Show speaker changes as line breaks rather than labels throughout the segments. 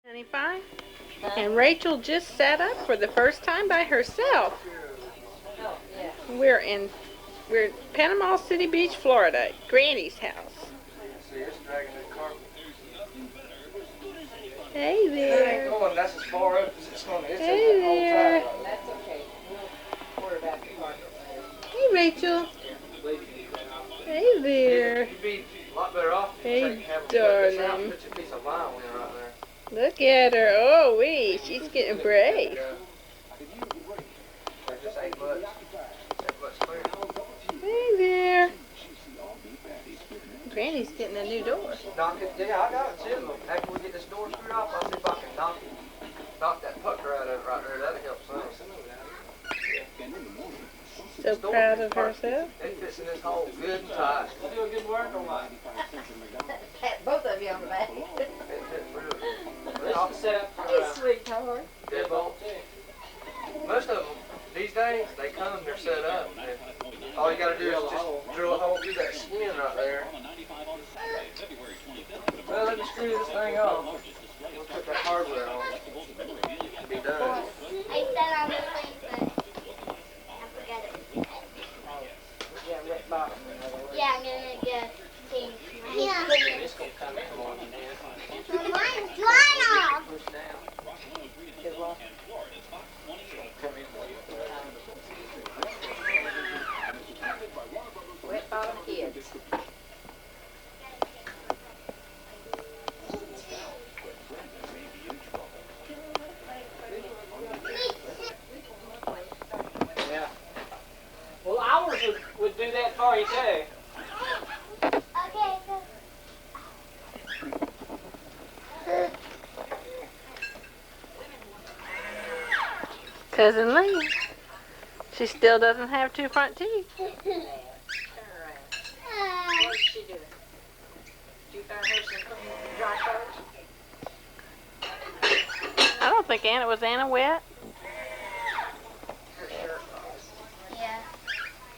25. And Rachel just sat up for the first time by herself. We're in Panama City Beach, Florida, Granny's house. Hey there.
That's as far up as it's going. It's
Hey there.
That's okay. We'll worry about the carpet later.
Hey Rachel. Hey there.
You'd be a lot better off.
Hey darling.
Put your piece of vinyl in right there.
Look at her. Oh wee, she's getting brave.
Just 8 bucks. 8 bucks clear.
Hey there. Granny's getting a new door.
Knock it. Yeah, I got it too. After we get this door screwed off, I'll see if I can knock that pucker out of it right there. That'll help some.
So proud of herself.
It fits in this hole good and tight. I do a good work or what?
Pat both of you on the back.
It fits really good. This is set up for
Hey, sweetheart.
deadbolt. Most of them, these days, they come, they're set up. And all you got to do is just drill a hole through that skin right there. Well, let me screw this thing off. We'll put that hardware on. Be done.
I said on the thing, but I forgot it.
Yeah, wet bottom.
Yeah, I'm gonna get pink. Yeah.
This gonna come in more than that.
Mine's dry off.
Push down. Come in more.
Wet bottom kids.
Yeah. Well, ours would do that for you too.
Okay, so.
Cousin Lee. She still doesn't have 2 front teeth.
Turn around. What's she doing? Did you find her some dry clothes?
I don't think was Anna wet?
Her shirt was.
Yeah.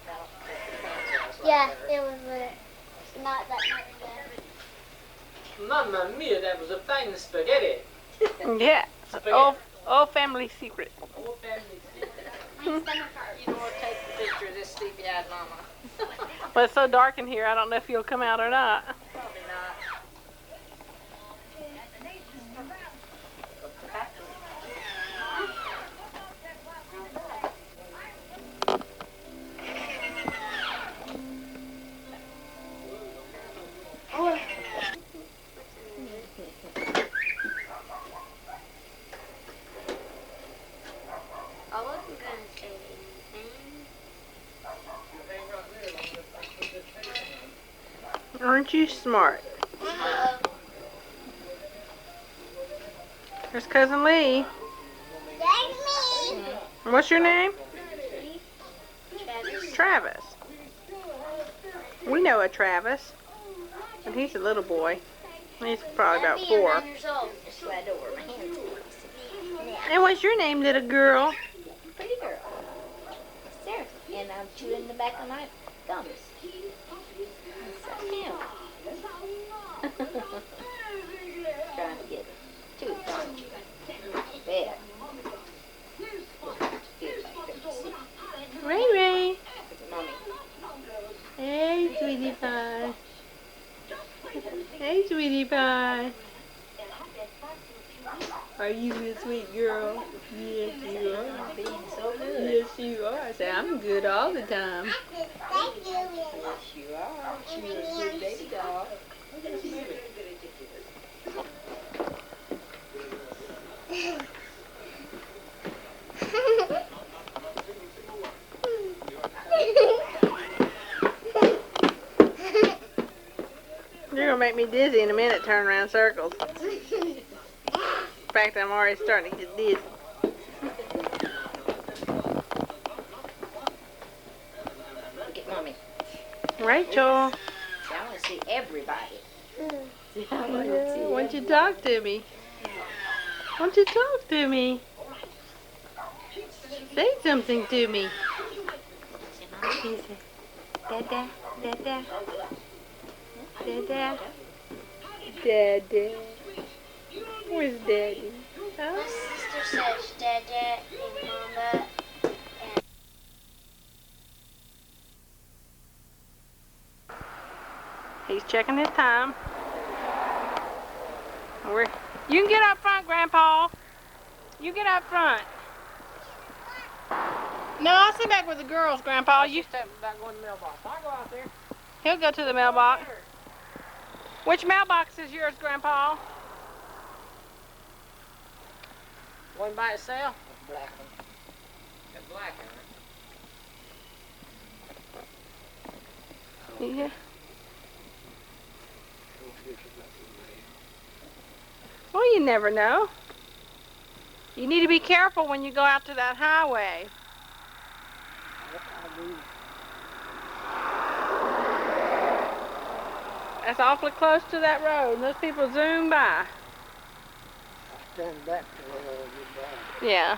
No, the pants was
Yeah,
like
it was not that much yet.
Mamma mia, that was a fine spaghetti.
Yeah. It's an old family secret.
Old family.
My stomach hurts.
You don't want to take the picture of this sleepy-eyed mama.
Well, it's so dark in here, I don't know if you'll come out or not.
Probably not.
I wasn't gonna say anything.
Aren't you smart? There's Cousin Lee.
That's me.
What's your name?
Travis.
Travis. We know a Travis. And he's a little boy. He's probably about 4.
9 years old. Just slide over my hands.
And what's your name, little girl?
Pretty girl. Sarah. And I'm chewing the back of my gums.
Trying to get two, aren't you? Bad.
Ray Ray.
Mommy.
Hey, sweetie pie. Hey, sweetie pie. Are you a sweet girl? Yes, you are.
Being so good.
Yes, you are. Say, I'm good all the time.
Thank you.
Yes, you are. You're a good baby doll.
You're going to make me dizzy in a minute, turn around circles. In fact, I'm already starting to get dizzy.
Look at Mommy.
Rachel,
See, I want to see everybody. See, I want to
why
see
don't you talk to me? Why don't you talk to me? Say something to me. He said, Dada, Dada, Dada, Dada. Where's Daddy?
My
Huh?
sister says Dada and Mama.
He's checking his time. You can get up front, Grandpa. You get up front. No, I'll sit back with the girls, Grandpa. You
step back going to the mailbox. I'll go out there.
He'll go to the mailbox. Which mailbox is yours, Grandpa?
One by itself?
The black one.
That black one.
Yeah. Well, you never know. You need to be careful when you go out to that highway. That's awfully close to that road, and those people zoom by.
I stand back to where I get by.
Yeah.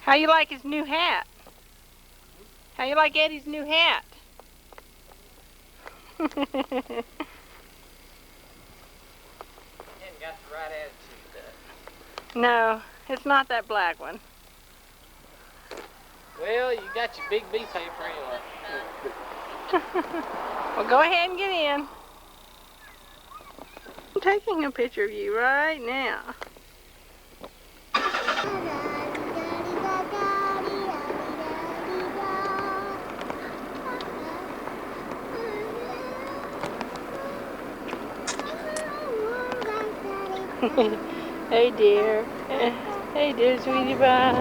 How you like his new hat? How you like Eddie's new hat?
You ain't got the right attitude to that.
No, it's not that black one.
Well, you got your big B paper anyway.
Well, go ahead and get in. I'm taking a picture of you right now. Hey dear. Hey dear sweetie pie.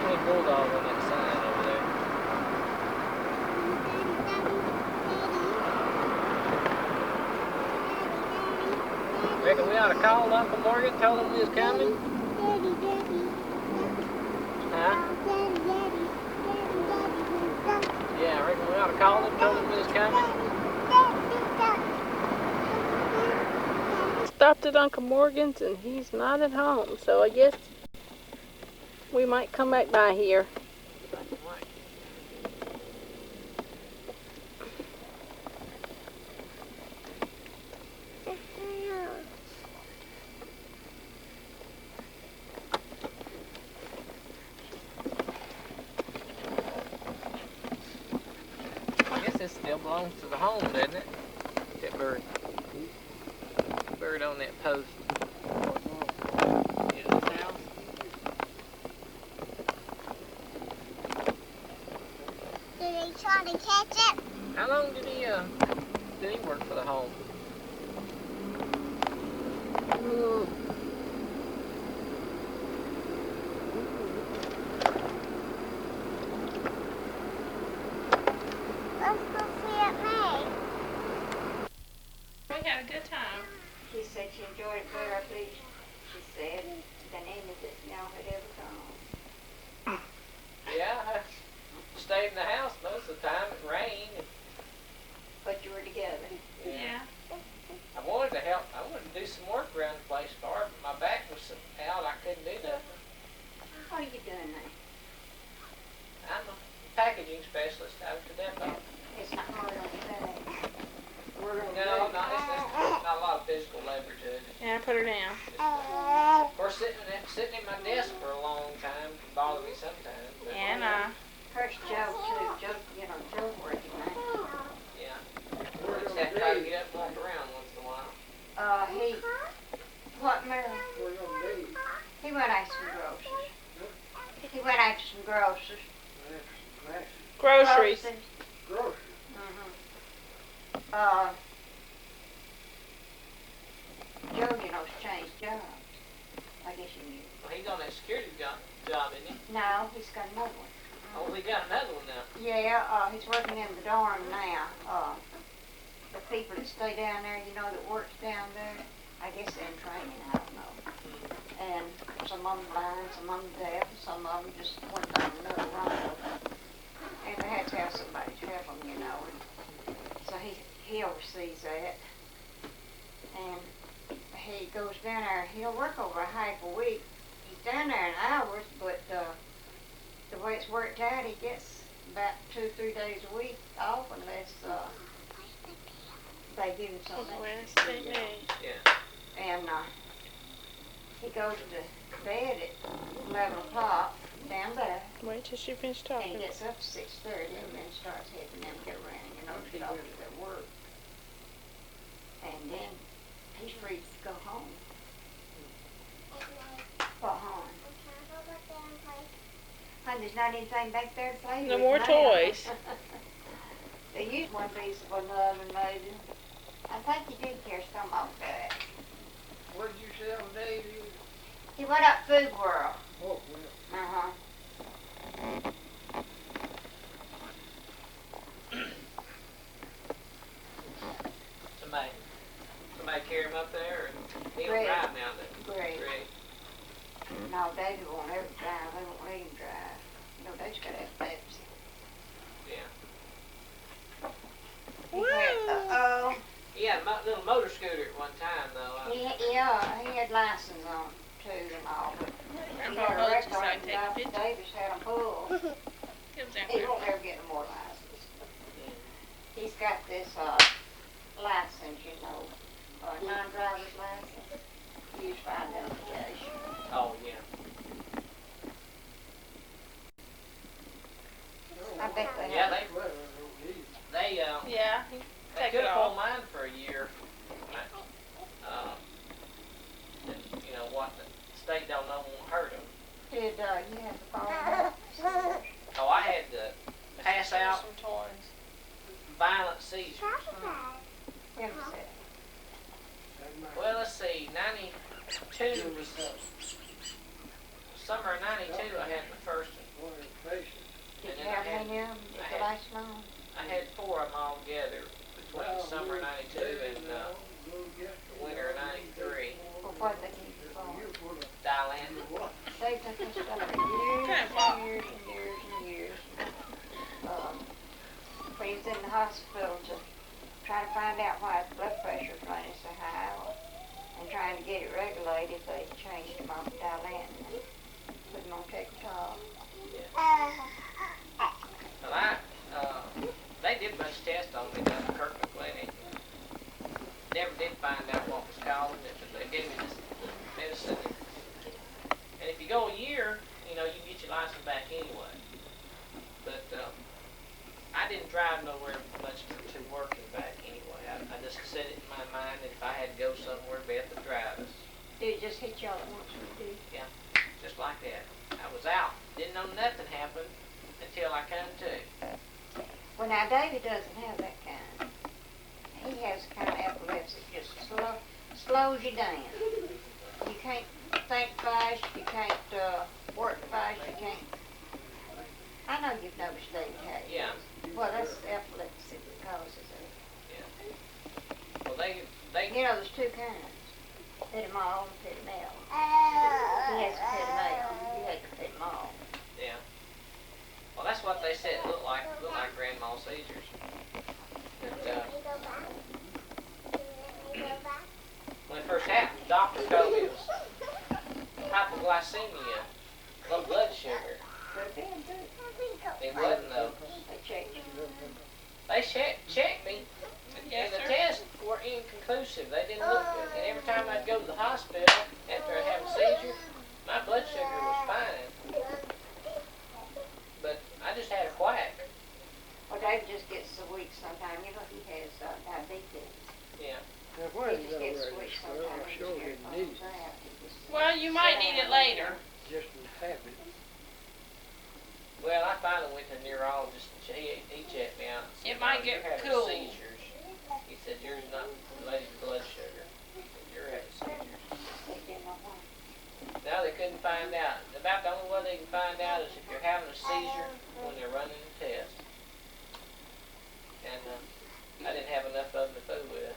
Any bulldog on that sign over there. Reckon we ought to call Uncle Morgan, told him we was coming? Huh? Yeah, I reckon we ought to call him, told him we was coming.
Stopped at Uncle Morgan's and he's not at home, so I guess we might come back by here.
I guess it still belongs to the home, doesn't it? That bird. Bird on that post. In his house.
Did they try to catch it?
How long did he work for the home?
Let's go see it May.
We had a good time.
She said she enjoyed it very. She said the name of it now had ever gone.
Yeah, I stayed in the house most of the time. It rained.
But you were together.
Yeah.
I wanted to help. I wanted to do some work around the place for her, but my back was out. I couldn't do nothing.
How are you doing now?
I'm a packaging specialist out at the depot.
It's not hard on your back.
No, it's not a lot of physical labor to it.
Yeah, put her down.
Of course, sitting in my desk for a long time can bother me sometimes. But
And
First Joe too. Joe working now.
yeah, I just have to try to get up and walk around once in a while.
What, Mary? He went after some groceries. He went after some groceries.
groceries.
Joe, changed jobs. I guess you knew.
Well, he's on that security job, isn't he?
No, he's got another one.
Oh, he got another one now.
Yeah, he's working in the dorm now. The people that stay down there, that works down there, I guess they're in training, I don't know. And some of them blind, some of them deaf, some of them just one thing or another wrong. And they had have somebody to help him, you know. And so he oversees that. And he goes down there. He'll work over a half a week. He's down there in hours, but the way it's worked out, he gets about 2 or 3 days a week off unless they give him something.
Wednesday night.
Yeah.
And he goes to bed at 11 o'clock down there.
Wait till she finishes
And
talking.
he gets up at 6:30 and then starts helping them get around, you know, to get off to their work. And then he's free to go home. Go home. Honey, there's not anything back there to play with.
No more
now.
toys.
They used one piece of another, maybe. I think he did carry some of that.
What did you sell, Dave?
He went up Food World.
Oh, well.
Uh-huh.
Somebody carry him up there, and he don't
Greg.
drive now. Then
Greg.
Greg.
No, David won't ever drive. They won't let him drive. You know, David's got epilepsy.
Yeah.
Uh-oh.
He had a little motor scooter at one time, though.
He had license on too and all, but he had a
Grandpa
record
just like
and
take a
Dr.
picture.
Davis had him pulled. He won't ever get no more license. He's got this license, you know, non-driver's license, used for identification.
Oh, yeah.
I bet they
Yeah,
have.
Yeah.
they
Take
could
it
have
off.
pulled mine for a year. And, you know, what the state don't know won't hurt them.
Did you have to follow
Oh, I had to pass out
Some toys.
violent seizures.
When was that?
Well, let's see, 92 was, summer of 92 I had my first one.
Did
And
you
then
have
I had-
any of them? Did
I
you
had-
last long?
I had 4 of them all together between the summer of 92 and the winter of 93.
Well, what did they keep you for?
Dilantin.
They took this stuff for years and years and years and years. When he was in the hospital to try to find out why his blood pressure was running so high, and trying to get it regulated, they changed him off to Dilantin and put him on Tegretol.
Well, they did a bunch of tests on me down at Kirkland Clinic. Never did find out what was causing it, but they gave me this medicine. And if you go a year, you know, you can get your license back anyway. But I didn't drive nowhere much to work and back anyway. I just set it in my mind that if I had to go somewhere, Beth would drive us.
Did it just hit y'all at once? Did
Yeah, just like that. I was out. Didn't know nothing happened until I come to.
Well, now, David doesn't have that kind. He has kind of epilepsy, just slows you down. You can't think fast, you can't work fast, you can't. I know you've noticed David has.
Yeah.
Well, that's epilepsy that causes it.
Well, they
You know, there's 2 kinds. Epimal and epidemel. He has epidemel. You had epidemol.
yeah. Well, that's what they said. It looked like grand mal seizures. But when it first happened, the doctor told me it was hypoglycemia, low blood sugar. It wasn't though.
They checked you.
They checked me, and the tests were inconclusive. They didn't look good. And every time I'd go to the hospital after I'd have a seizure, my blood sugar was fine. But I just had a quack.
Well, David just gets so weak sometimes. You know, he has diabetes.
Yeah.
He just gets weak sometimes.
Well, you might need it later.
Just in habit.
Well, I finally went to a neurologist. And he checked me out. And said,
It might
"You're
get
having
cool."
seizures." He said, "Yours not related to blood sugar. He said, you're having seizures." Now they couldn't find out. About the only way they can find out is if you're having a seizure when they're running the test. And I didn't have enough of them to fool with.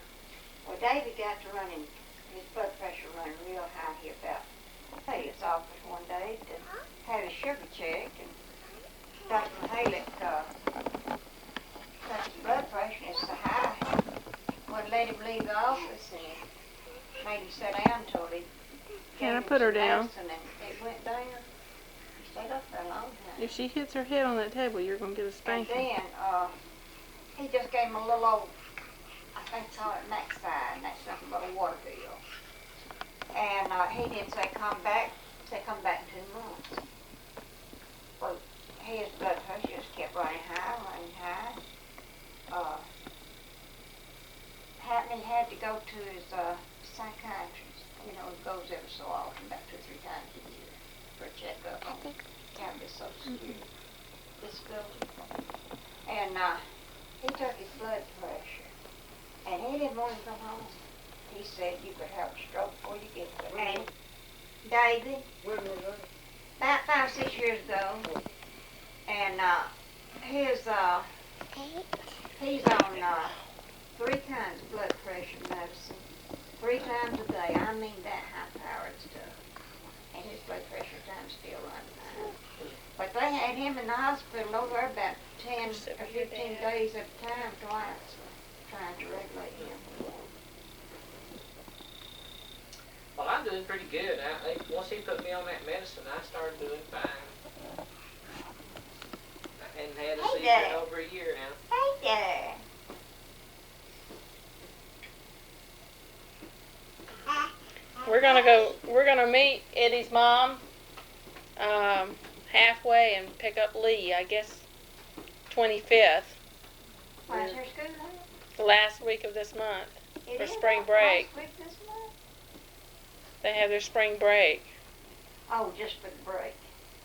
Well, David got to running, his blood pressure running real high here about, I his office one day to have his sugar checked, and Dr. Halick let him leave the office and made him sit down until he
Can I
gave him
put her
some
down?
medicine, and it went down. He stayed up there a long time.
If she hits her head on that table, you're going to get a
And
spanking.
then he just gave him a little old, I think they call it Maxide, and that's nothing but a water pill. And he didn't say come back. Say come back in 2 months. Well, his blood pressure just kept running high, running high. He had to go to his psychiatrist. You know, he goes every so often, about 2 or 3 times a year, for a checkup on having his Social Security disability. And he took his blood pressure, and he didn't want to go home. He said you could have a stroke before you get there. And David, about 5 or 6 years ago, and he's on 3 kinds of blood pressure medicine, 3 times a day. I mean that high-powered stuff. And his blood pressure time's still running high. But they had him in the hospital over about 10 or 15 days at a time, twice, trying to regulate him.
Well, I'm doing pretty good. Once he put me on that medicine, I started doing fine. I hadn't had a seizure in over a year now.
Hey there.
We're gonna meet Eddie's mom halfway and pick up Lee, I guess 25th,
When's her school now?
the last week of this month,
It
for
is
spring
last
break.
week this month?
They have their spring break.
Oh, just for the break.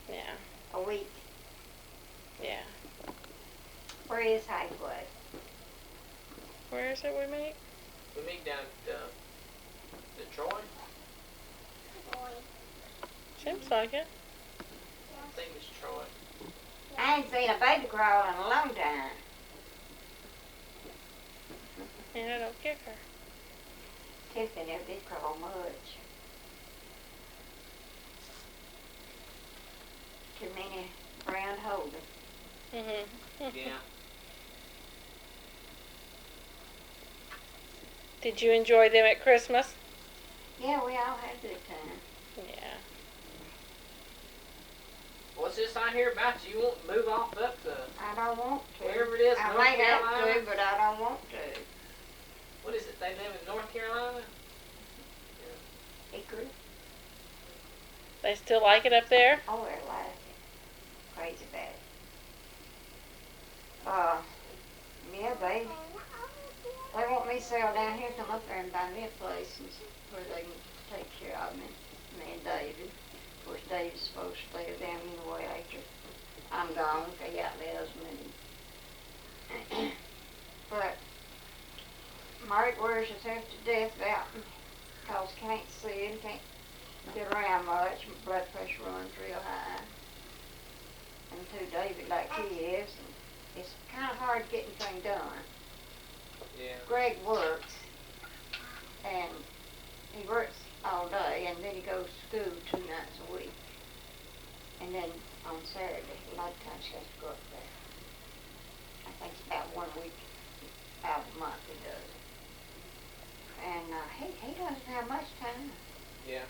Yeah,
A week.
yeah.
Where is Highway?
Where is it we meet?
We meet down at Detroit.
Seems like it.
I think it's Troy.
I ain't seen a baby crawl in a long time.
Yeah, don't kick her.
Tiffany never did crawl much. Too many round holders.
Yeah.
Did you enjoy them at Christmas?
Yeah, we all had a good time.
Yeah.
What's this I hear about you? You want to move off up to
I don't want to.
wherever it is,
I
North
might have
Carolina?
to, but I don't want to.
What is it? They live in North Carolina?
Hickory?
They still like it up there?
Oh, they're like it. Crazy bad. Yeah, they want me to sail down here, come up there and buy me a place where they can take care of me and David. Of course, David's supposed to stay down anyway after I'm gone, because he outlives me. But Mark wears himself to death out because he can't see and can't get around much. Blood pressure runs real high. And to David like he is, and it's kind of hard getting things done.
Yeah.
Greg works, and he works all day, and then he goes to school 2 nights a week. And then on Saturday, a lot of times he has to go up there. I think it's about 1 week out of the month he does it. And he doesn't have much time.
Yeah.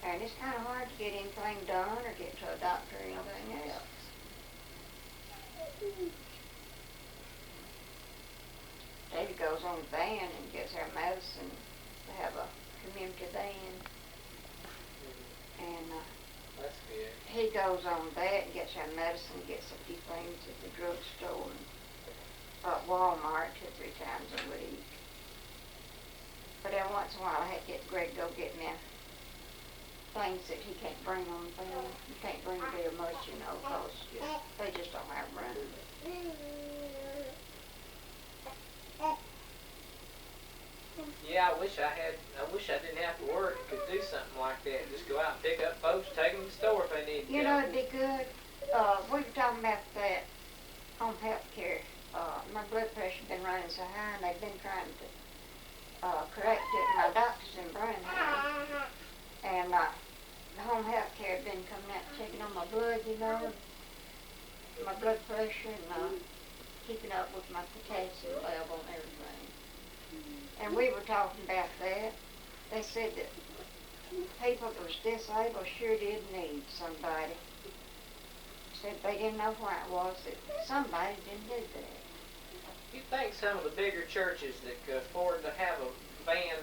And it's kind of hard to get anything done or get to a doctor or anything else. David goes on the van and gets our medicine. They have a community van. And
That's good.
he goes on that and gets our medicine, gets a few things at the drugstore and Walmart 2 or 3 times a week. But every once in a while I have to get Greg to go get me things that he can't bring on the van. He can't bring very much, you know, because they just don't have room.
Yeah, I wish I didn't have to work and could do something like that. Just go out and pick up folks, take them to the store if they need to.
You know, it'd be good. We were talking about that home health care. My blood pressure's been running so high, and they've been trying to correct it. My doctor's in Birmingham, and the home health care had been coming out and checking on my blood, you know, my blood pressure, and keeping up with my potassium level and everything. And we were talking about that. They said that people that was disabled sure did need somebody. Said they didn't know why it was that somebody didn't do that.
You think some of the bigger churches that could afford to have a van,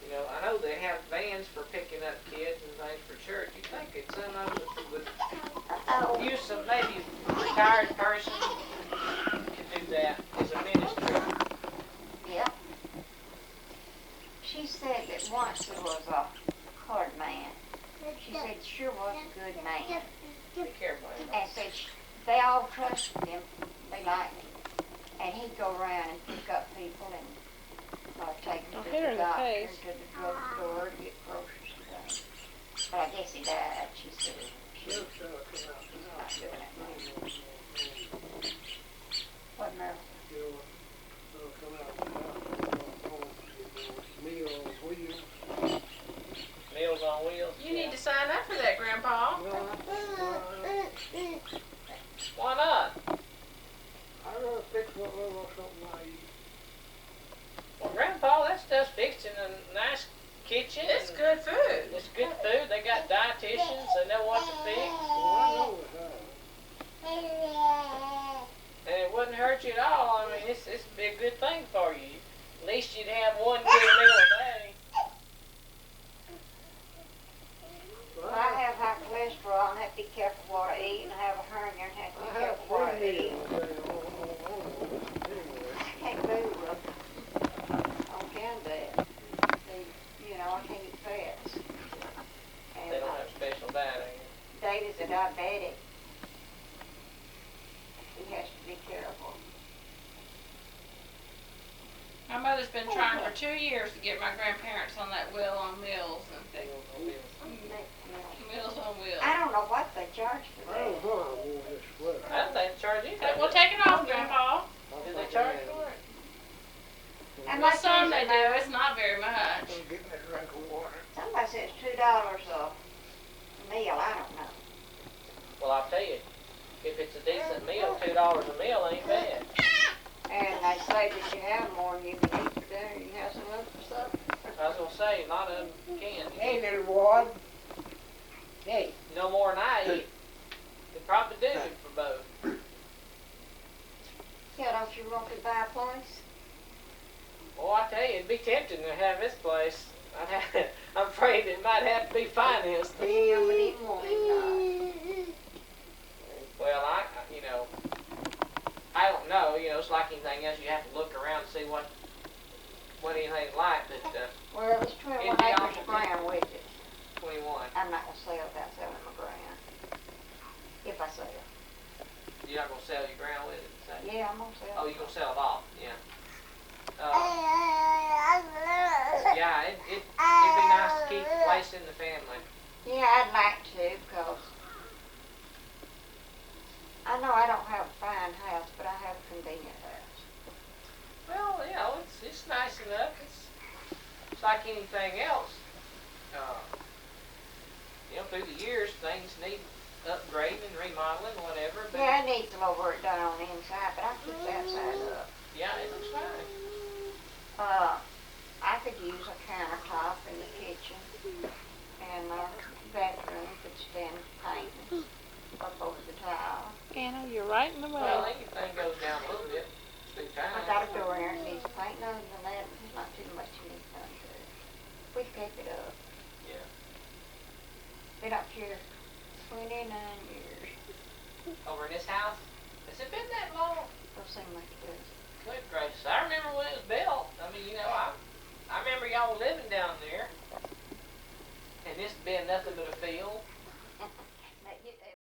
you know, I know they have vans for picking up kids and things for church. You think that some of them would use some maybe retired person could do that as a ministry?
Yep. She said that once there was a colored man. She said sure was a good man.
Be careful.
And said they all trusted him. They liked him. And he'd go around and pick up people and take them to the doctor and to the drugstore to get groceries and things. But I guess he died, she said. She's not doing it anymore. What, Merle?
Meals on Wheels.
You need to sign up for that, Grandpa.
Why not?
I'd rather fix what little something I eat.
Well, Grandpa, that stuff's fixed in a nice kitchen.
It's good food.
It's good food. They got dietitians. They know what to fix.
Well, I know it
And it wouldn't hurt you at all. I mean, it's be a good thing for you. At least you'd have one good meal a day.
Well, I have high cholesterol and have to be careful what I eat, and I have a hernia and have to be careful what I eat. I can't move on account of that. You know, I can't eat fats. And
They don't have special diet.
David's a diabetic. He has to be careful.
My mother's been trying for 2 years to get my grandparents on that wheel on Meals and things. Meals on Wheels.
I don't know what they charge for
I
that.
don't know how I wore this sweater.
I don't think they charge anything.
Well, take it off, Grandpa.
Do they charge for it?
And
Well,
my
some they
kids
do.
are-
It's not very much.
I'm getting a drink of water.
Somebody says $2 a meal. I don't know.
Well, I'll tell you, if it's a decent meal, $2 a meal ain't bad.
And they say that you have more than you can eat for dinner. You can have some of it for supper.
I was gonna say, a lot of them can.
Hey, little boy. Hey.
No more than I eat. They probably do for both.
Yeah, don't you want to buy a place?
Well, I tell you, it'd be tempting to have this place. I'm afraid it might have to be financed.
Yeah, but it won't even.
Well, you know, I don't know. You know, it's like anything else. You have to look around and see what anything's like. But
Well, there's 21 acres of ground with it.
21.
I'm not going to sell without selling my ground. If I sell.
You're not gonna sell your ground with it. So.
Yeah, I'm going to sell.
Oh, you're gonna sell it off? Yeah. Yeah, it'd be nice to keep the place in the family.
Yeah, I'd like to, because I know I don't have a fine house, but I have a convenient house.
Well, you know, it's nice enough. It's like anything else. You know, through the years, things need upgrading and remodeling, whatever. But
Yeah, it needs a little work done on the inside, but I keep the outside up.
yeah, it looks fine.
I could use a countertop in the kitchen, and our bathroom could stand painting up over the tile.
Anna, you're right in the
Well,
way.
anything goes down a little bit through time.
I got a door here that needs painting. Other than that, there's not too much you need done to it. We keep it up.
Yeah.
Been up here 29 years.
Over in this house, has it been that long?
Don't seem like it does.
Good gracious, I remember when it was built. I mean, you know, I remember y'all living down there, and this been nothing but a field.